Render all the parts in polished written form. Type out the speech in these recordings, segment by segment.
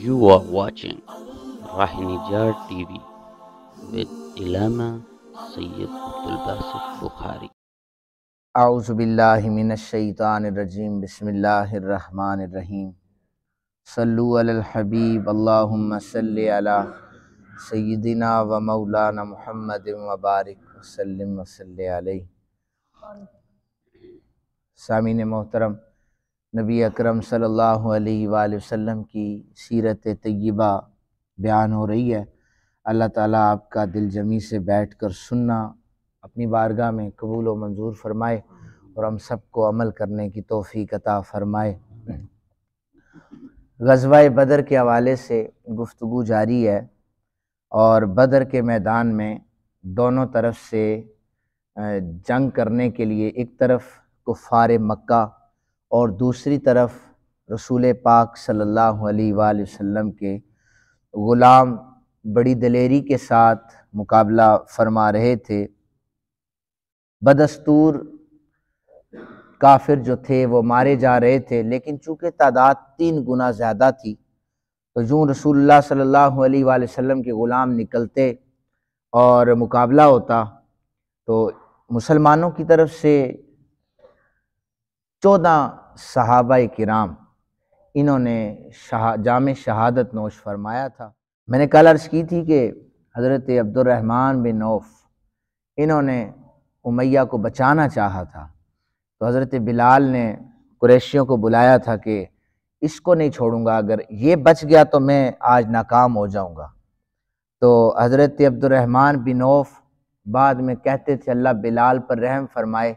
You are watching Rahinijar TV with Ilama Sayyid Abdul Basit Bukhari. اعوذ باللہ من الشیطان الرجیم بسم اللہ الرحمن الرحیم صلو علی الحبیب اللہم صلی علی سیدنا و مولانا محمد وبارک وسلم وصلی علیہ۔ سامعین محترم، نبی اکرم صلی اللہ علیہ وآلہ وسلم کی سیرت طیبہ بیان ہو رہی ہے۔ اللہ تعالیٰ آپ کا دل جمی سے بیٹھ کر سننا اپنی بارگاہ میں قبول و منظور فرمائے اور ہم سب کو عمل کرنے کی توفیق عطا فرمائے۔ غزوہ بدر کے حوالے سے گفتگو جاری ہے اور بدر کے میدان میں دونوں طرف سے جنگ کرنے کے لیے ایک طرف کفار مکہ اور دوسری طرف رسول پاک صلی اللہ علیہ وآلہ وسلم کے غلام بڑی دلیری کے ساتھ مقابلہ فرما رہے تھے۔ بدستور کافر جو تھے وہ مارے جا رہے تھے، لیکن چونکہ تعداد 3 گنا زیادہ تھی تو یوں رسول اللہ صلی اللہ علیہ وآلہ وسلم کے غلام نکلتے اور مقابلہ ہوتا تو مسلمانوں کی طرف سے 14 صحابہ کرام انہوں نے جام شہادت نوش فرمایا تھا۔ میں نے کل عرض کی تھی کہ حضرت عبد الرحمن بن عوف انہوں نے امیہ کو بچانا چاہا تھا، تو حضرت بلال نے قریشیوں کو بلایا تھا کہ اس کو نہیں چھوڑوں گا، اگر یہ بچ گیا تو میں آج ناکام ہو جاؤں گا۔ تو حضرت عبد الرحمن بن عوف بعد میں کہتے تھے اللہ بلال پر رحم فرمائے،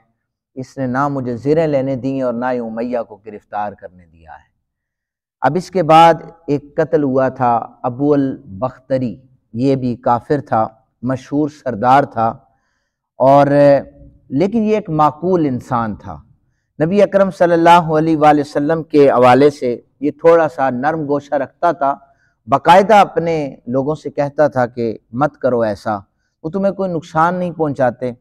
اس نے نہ مجھے زریں لینے دیں اور نہ ہی امیہ کو گرفتار کرنے دیا ہے۔ اب اس کے بعد ایک قتل ہوا تھا ابو البختری، یہ بھی کافر تھا، مشہور سردار تھا، اور لیکن یہ ایک معقول انسان تھا۔ نبی اکرم صلی اللہ علیہ وآلہ وسلم کے حوالے سے یہ تھوڑا سا نرم گوشہ رکھتا تھا، باقاعدہ اپنے لوگوں سے کہتا تھا کہ مت کرو ایسا، وہ تمہیں کوئی نقصان نہیں پہنچاتے۔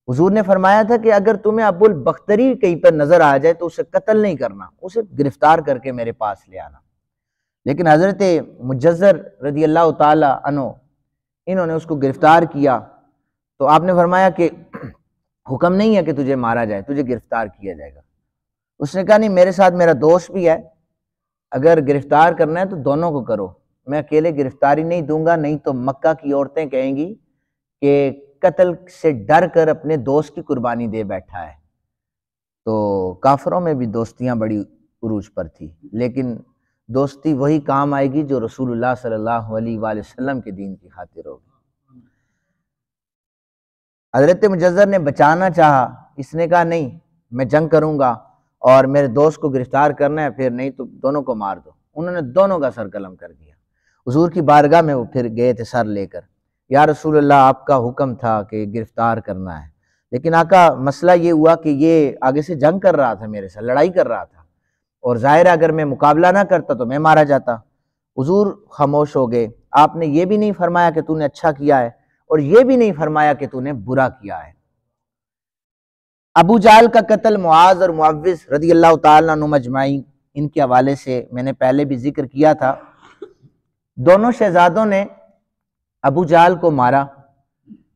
حضور نے فرمایا تھا کہ اگر تمہیں ابو البختری کہیں پر نظر آ جائے تو اسے قتل نہیں کرنا، اسے گرفتار کر کے میرے پاس لے آنا۔ لیکن حضرت مجزر رضی اللہ تعالی عنہ انہوں نے اس کو گرفتار کیا تو آپ نے فرمایا کہ حکم نہیں ہے کہ تجھے مارا جائے، تجھے گرفتار کیا جائے گا۔ اس نے کہا نہیں، میرے ساتھ میرا دوست بھی ہے، اگر گرفتار کرنا ہے تو دونوں کو کرو، میں اکیلے گرفتاری نہیں دوں گا، نہیں تو مکہ کی عورتیں کہیں گی کہ قتل سے ڈر کر اپنے دوست کی قربانی دے بیٹھا ہے۔ تو کافروں میں بھی دوستیاں بڑی عروج پر تھی، لیکن دوستی وہی کام آئے گی جو رسول اللہ صلی اللہ علیہ وآلہ وسلم کے دین کی خاطر ہوگی۔ حضرت مجزر نے بچانا چاہا، اس نے کہا نہیں، میں جنگ کروں گا اور میرے دوست کو گرفتار کرنا ہے، پھر نہیں تو دونوں کو مار دو۔ انہوں نے دونوں کا سر قلم کر دیا۔ حضور کی بارگاہ میں وہ پھر گئے تھے سر لے کر، یا رسول اللہ آپ کا حکم تھا کہ گرفتار کرنا ہے، لیکن آقا مسئلہ یہ ہوا کہ یہ آگے سے جنگ کر رہا تھا، میرے ساتھ لڑائی کر رہا تھا، اور ظاہر ہے اگر میں مقابلہ نہ کرتا تو میں مارا جاتا۔ حضور خاموش ہو گئے۔ آپ نے یہ بھی نہیں فرمایا کہ تو نے اچھا کیا ہے، اور یہ بھی نہیں فرمایا کہ تو نے برا کیا ہے۔ ابو جہل کا قتل معاذ اور معوذ رضی اللہ تعالیٰ عنہم اجمعین، ان کے حوالے سے میں نے پہلے بھی ذکر کیا تھا۔ دونوں شہزادوں نے ابو جہل کو مارا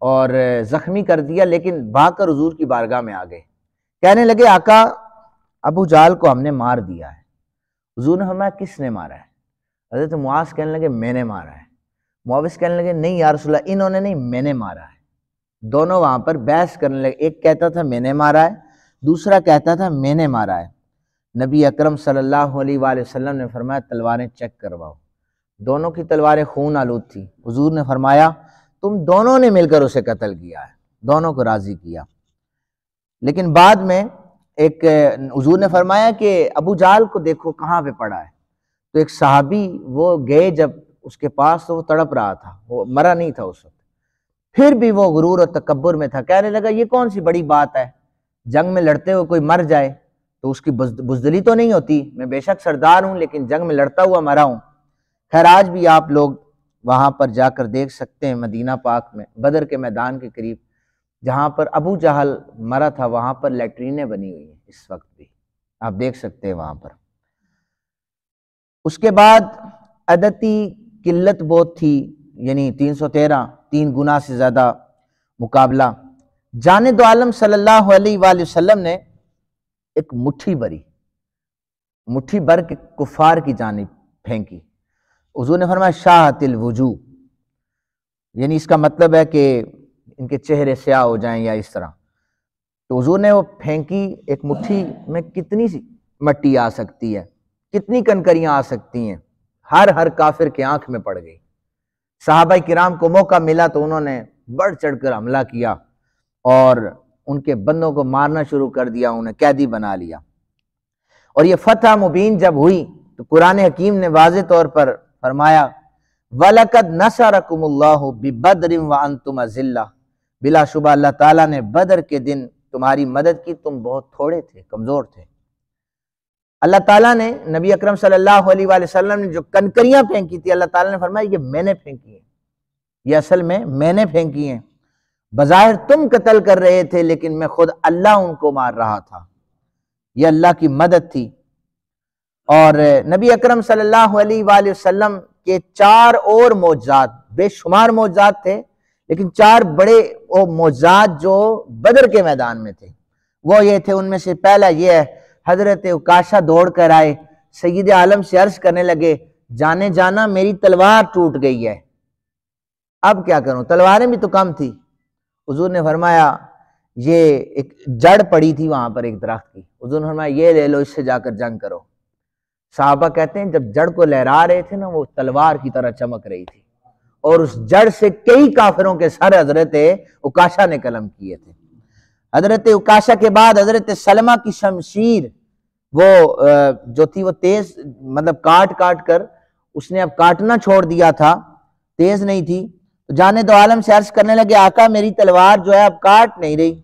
اور زخمی کر دیا، لیکن بھاگ کر حضور کی بارگاہ میں آ گئے، کہنے لگے آقا ابو جہل کو ہم نے مار دیا ہے۔ حضور نے فرمایا کس نے مارا ہے؟ حضرت معاذ کہنے لگے میں نے مارا ہے۔ معاوض کہنے لگے نہیں یا رسول اللہ، انہوں نے نہیں، میں نے مارا ہے۔ دونوں وہاں پر بحث کرنے لگے، ایک کہتا تھا میں نے مارا ہے، دوسرا کہتا تھا میں نے مارا ہے۔ نبی اکرم صلی اللہ علیہ وآلہ وسلم نے فرمایا تلواریں چیک کرواؤ۔ دونوں کی تلواریں خون آلود تھی۔ حضور نے فرمایا تم دونوں نے مل کر اسے قتل کیا ہے، دونوں کو راضی کیا۔ لیکن بعد میں ایک حضور نے فرمایا کہ ابو جہل کو دیکھو کہاں پہ پڑا ہے، تو ایک صحابی وہ گئے جب اس کے پاس تو وہ تڑپ رہا تھا، وہ مرا نہیں تھا اس وقت، پھر بھی وہ غرور اور تکبر میں تھا، کہنے لگا یہ کون سی بڑی بات ہے، جنگ میں لڑتے ہوئے کوئی مر جائے تو اس کی بزدلی تو نہیں ہوتی، میں بے شک سردار ہوں لیکن جنگ میں لڑتا ہوا مرا ہوں۔ خیر آج بھی آپ لوگ وہاں پر جا کر دیکھ سکتے ہیں، مدینہ پاک میں بدر کے میدان کے قریب جہاں پر ابو جہل مرا تھا وہاں پر لیٹرینیں بنی ہوئی ہیں اس وقت بھی، آپ دیکھ سکتے ہیں وہاں پر۔ اس کے بعد عددی قلت بہت تھی، یعنی 313، 3 گنا سے زیادہ مقابلہ۔ جانے دو عالم صلی اللہ علیہ وآلہ وسلم نے ایک مٹھی بھر کے کفار کی جانب پھینکی۔ حضور نے فرمایا شاہت الوجوہ، یعنی اس کا مطلب ہے کہ ان کے چہرے سیاہ ہو جائیں یا اس طرح۔ تو حضور نے وہ پھینکی، ایک مٹھی میں کتنی سی مٹی آ سکتی ہے، کتنی کنکریاں آ سکتی ہیں، ہر کافر کے آنکھ میں پڑ گئی۔ صحابہ کرام کو موقع ملا تو انہوں نے بڑھ چڑھ کر حملہ کیا اور ان کے بندوں کو مارنا شروع کر دیا، انہیں قیدی بنا لیا۔ اور یہ فتح مبین جب ہوئی تو قرآن حکیم نے واضح طور پر فرمایا وَلَقَدْ نَصَرَكُمُ اللَّهُ بِبَدْرٍ وَأَنْتُمْ أَذِلَّةٌ، بلا شبہ اللہ تعالیٰ نے بدر کے دن تمہاری مدد کی، تم بہت تھوڑے تھے، کمزور تھے۔ اللہ تعالیٰ نے نبی اکرم صلی اللہ علیہ وآلہ وسلم نے جو کنکریاں پھینکی تھی، اللہ تعالیٰ نے فرمایا یہ میں نے پھینکی ہیں، یہ اصل میں نے پھینکی ہیں، بظاہر تم قتل کر رہے تھے لیکن میں خود اللہ ان کو مار رہا تھا، یہ اللہ کی مدد تھی۔ اور نبی اکرم صلی اللہ علیہ وآلہ وسلم کے 4 اور معجزات، بے شمار معجزات تھے، لیکن 4 بڑے وہ معجزات جو بدر کے میدان میں تھے وہ یہ تھے۔ ان میں سے پہلا یہ ہے، حضرت عکاشہ دوڑ کر آئے، سید عالم سے عرض کرنے لگے جانے جانا میری تلوار ٹوٹ گئی ہے، اب کیا کروں، تلواریں بھی تو کم تھی۔ حضور نے فرمایا یہ ایک جڑ پڑی تھی وہاں پر ایک درخت کی، حضور نے فرمایا یہ لے لو، اس سے جا کر جنگ کرو۔ صحابہ کہتے ہیں جب جڑ کو لہرا رہے تھے نا، وہ تلوار کی طرح چمک رہی تھی، اور اس جڑ سے کئی کافروں کے سر حضرت عکاشہ نے قلم کیے تھے۔ حضرت عکاشہ کے بعد حضرت سلمہ کی شمشیر وہ جو تھی وہ تیز، مطلب کاٹ کر اس نے اب کاٹنا چھوڑ دیا تھا، تیز نہیں تھی، تو جانے دو عالم سے عرض کرنے لگے آقا میری تلوار جو ہے اب کاٹ نہیں رہی،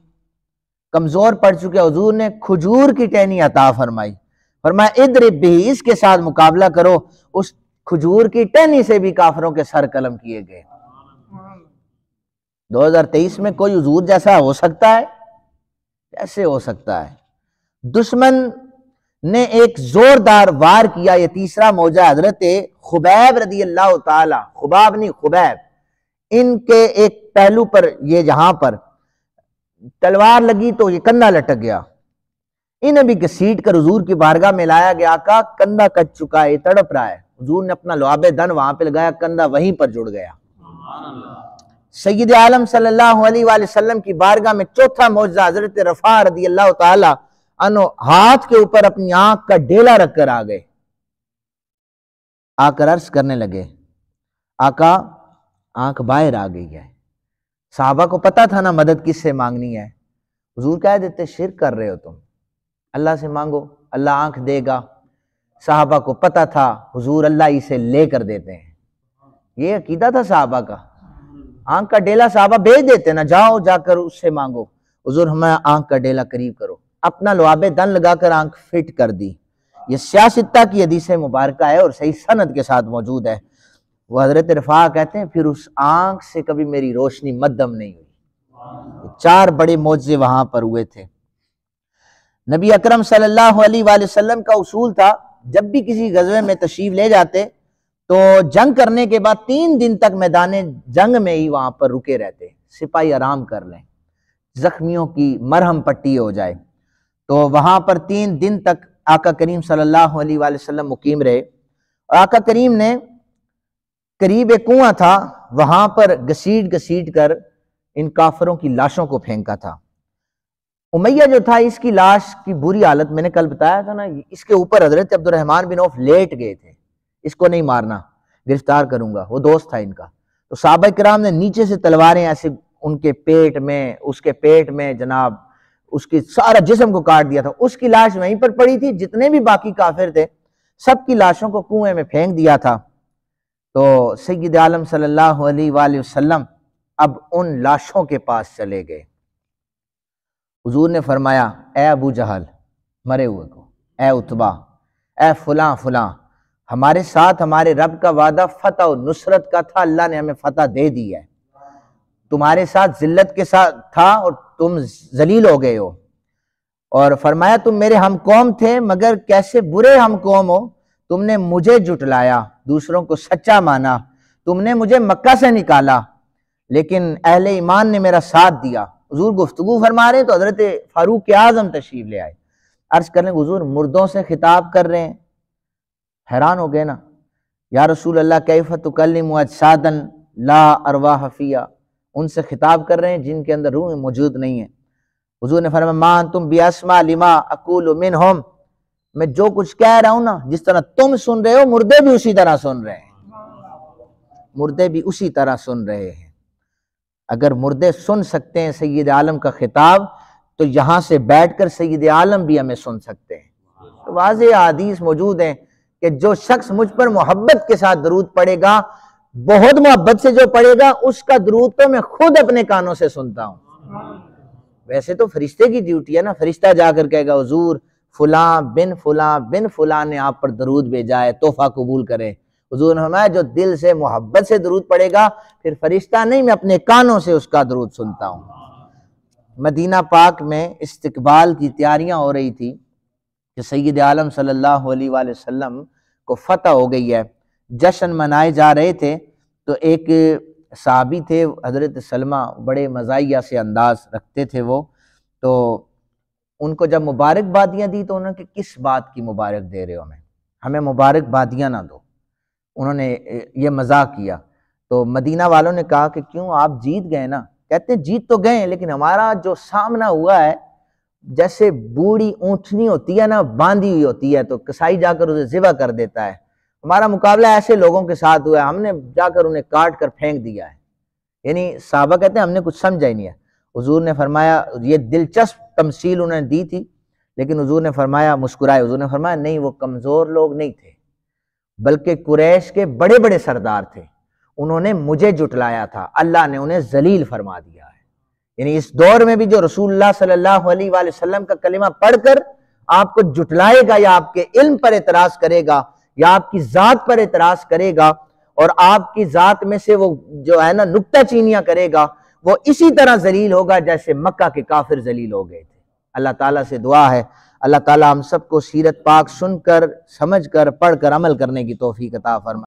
کمزور پڑ چکے۔ حضور نے کھجور کی ٹہنی عطا فرمائی، فرمایا اضرب بہ، اس کے ساتھ مقابلہ کرو۔ اس کھجور کی ٹہنی سے بھی کافروں کے سر قلم کیے گئے۔ 2023 میں کوئی حضور جیسا ہو سکتا ہے؟ کیسے ہو سکتا ہے؟ دشمن نے ایک زوردار وار کیا۔ یہ تیسرا معجزہ حضرت خبیب رضی اللہ تعالی، خباب نہیں خبیب، ان کے ایک پہلو پر یہ جہاں پر تلوار لگی تو یہ کندھا لٹک گیا، انہیں بھی گھسیٹ کر حضور کی بارگاہ میں لایا گیا۔ آقا کندھا کٹ چکا ہے، یہ تڑپ رہا ہے۔ حضور نے اپنا لعاب دن وہاں پہ لگایا، کندھا وہیں پر جڑ گیا۔ سید عالم صلی اللہ علیہ وآلہ وسلم کی بارگاہ میں چوتھا معجزہ حضرت رفاع رضی اللہ تعالی عنہ ہاتھ کے اوپر اپنی آنکھ کا ڈیلا رکھ کر آ گئے، آ کر عرض کرنے لگے آقا آنکھ باہر آ گئی ہے۔ صحابہ کو پتا تھا نا مدد کس سے مانگنی ہے۔ حضور کہہ دیتے شرک کر رہے ہو تم، اللہ سے مانگو، اللہ آنکھ دے گا۔ صحابہ کو پتا تھا حضور اللہ اسے لے کر دیتے ہیں، یہ عقیدہ تھا صحابہ کا۔ آنکھ کا ڈیلا صحابہ بھیج دیتے نا، جاؤ جا کر اس سے مانگو۔ حضور ہمیں آنکھ کا ڈیلا قریب کرو، اپنا لعاب دن لگا کر آنکھ فٹ کر دی۔ یہ سیاستہ کی حدیث مبارکہ ہے اور صحیح سند کے ساتھ موجود ہے۔ وہ حضرت رفاع کہتے ہیں پھر اس آنکھ سے کبھی میری روشنی مدھم نہیں ہوئی۔ 4 بڑے معجزے وہاں پر ہوئے تھے۔ نبی اکرم صلی اللہ علیہ وآلہ وسلم کا اصول تھا جب بھی کسی غزوے میں تشریف لے جاتے تو جنگ کرنے کے بعد 3 دن تک میدان جنگ میں ہی وہاں پر رکے رہتے، سپاہی آرام کر لیں، زخمیوں کی مرہم پٹی ہو جائے۔ تو وہاں پر 3 دن تک آقا کریم صلی اللہ علیہ وآلہ وسلم مقیم رہے، اور آقا کریم نے قریب ایک کنواں تھا وہاں پر گھسیٹ کر ان کافروں کی لاشوں کو پھینکا تھا۔ امیہ جو تھا اس کی لاش کی بری حالت، میں نے کل بتایا تھا نا، اس کے اوپر حضرت عبد الرحمن بن عوف لیٹ گئے تھے، اس کو نہیں مارنا، گرفتار کروں گا، وہ دوست تھا ان کا۔ تو صحابہ کرام نے نیچے سے تلواریں ایسے ان کے پیٹ میں، اس کے پیٹ میں جناب اس کے سارا جسم کو کاٹ دیا تھا۔ اس کی لاش وہیں پر پڑی تھی، جتنے بھی باقی کافر تھے سب کی لاشوں کو کنویں میں پھینک دیا تھا۔ تو سید عالم صلی اللہ علیہ وآلہ وسلم اب ان لاشوں کے پاس چلے گئے۔ حضور نے فرمایا اے ابو جہل مرے ہوئے کو، اے عتبہ، اے فلاں فلاں، ہمارے ساتھ ہمارے رب کا وعدہ فتح و نصرت کا تھا، اللہ نے ہمیں فتح دے دی ہے، تمہارے ساتھ ذلت کے ساتھ تھا اور تم ذلیل ہو گئے ہو۔ اور فرمایا تم میرے ہم قوم تھے مگر کیسے برے ہم قوم ہو، تم نے مجھے جھٹلایا، دوسروں کو سچا مانا، تم نے مجھے مکہ سے نکالا لیکن اہل ایمان نے میرا ساتھ دیا۔ حضور گفتگو فرما رہے ہیں تو حضرت فاروق اعظم تشریف لے آئے، عرض کرنے حضور مردوں سے خطاب کر رہے ہیں۔ حیران ہو گئے نا، یا رسول اللہ کیف تکلم اجسادا لا ارواح فیہا، ان سے خطاب کر رہے ہیں جن کے اندر روح موجود نہیں ہے۔ حضور نے فرمایا ما انتم بیاسمع لما اقول منہم، میں جو کچھ کہہ رہا ہوں نا جس طرح تم سن رہے ہو مردے بھی اسی طرح سن رہے ہیں، مردے بھی اسی طرح سن رہے ہیں۔ اگر مردے سن سکتے ہیں سید عالم کا خطاب تو یہاں سے بیٹھ کر سید عالم بھی ہمیں سن سکتے ہیں۔ تو واضح حدیث موجود ہیں کہ جو شخص مجھ پر محبت کے ساتھ درود پڑھے گا، بہت محبت سے جو پڑھے گا، اس کا درود تو میں خود اپنے کانوں سے سنتا ہوں۔ ویسے تو فرشتے کی ڈیوٹی ہے نا، فرشتہ جا کر کہے گا حضور فلاں بن فلاں نے آپ پر درود بھیجا ہے، تحفہ قبول کرے۔ حضور نے فرمایا جو دل سے محبت سے درود پڑے گا، پھر فرشتہ نہیں، میں اپنے کانوں سے اس کا درود سنتا ہوں۔ مدینہ پاک میں استقبال کی تیاریاں ہو رہی تھی کہ سید عالم صلی اللہ علیہ وآلہ وسلم کو فتح ہو گئی ہے، جشن منائے جا رہے تھے۔ تو ایک صحابی تھے حضرت سلمہ، بڑے مزاحیہ سے انداز رکھتے تھے وہ، تو ان کو جب مبارکبادیاں دی تو انہوں نے کہ کس بات کی مبارک دے رہے ہو ہمیں مبارکبادیاں نہ دو، انہوں نے یہ مذاق کیا۔ تو مدینہ والوں نے کہا کہ کیوں آپ جیت گئے نا؟ کہتے ہیں جیت تو گئے لیکن ہمارا جو سامنا ہوا ہے جیسے بوڑھی اونٹنی ہوتی ہے نا، باندھی ہوئی ہوتی ہے تو کسائی جا کر اسے ذبح کر دیتا ہے، ہمارا مقابلہ ایسے لوگوں کے ساتھ ہوا ہے، ہم نے جا کر انہیں کاٹ کر پھینک دیا ہے۔ یعنی صحابہ کہتے ہیں ہم نے کچھ سمجھا ہی نہیں ہے۔ حضور نے فرمایا، یہ دلچسپ تمثیل انہوں نے دی تھی، لیکن حضور نے فرمایا، مسکرائے، حضور نے فرمایا نہیں وہ کمزور لوگ نہیں تھے بلکہ قریش کے بڑے بڑے سردار تھے، انہوں نے مجھے جٹلایا تھا، اللہ نے انہیں ذلیل فرما دیا ہے۔ یعنی اس دور میں بھی جو رسول اللہ صلی اللہ علیہ وآلہ وسلم کا کلمہ پڑھ کر آپ کو جٹلائے گا یا آپ کے علم پر اعتراض کرے گا یا آپ کی ذات پر اعتراض کرے گا اور آپ کی ذات میں سے وہ جو ہے نا نکتہ چینیاں کرے گا، وہ اسی طرح ذلیل ہوگا جیسے مکہ کے کافر ذلیل ہو گئے تھے۔ اللہ تعالیٰ سے دعا ہے اللہ تعالیٰ ہم سب کو سیرت پاک سن کر، سمجھ کر، پڑھ کر عمل کرنے کی توفیق عطا فرمائے۔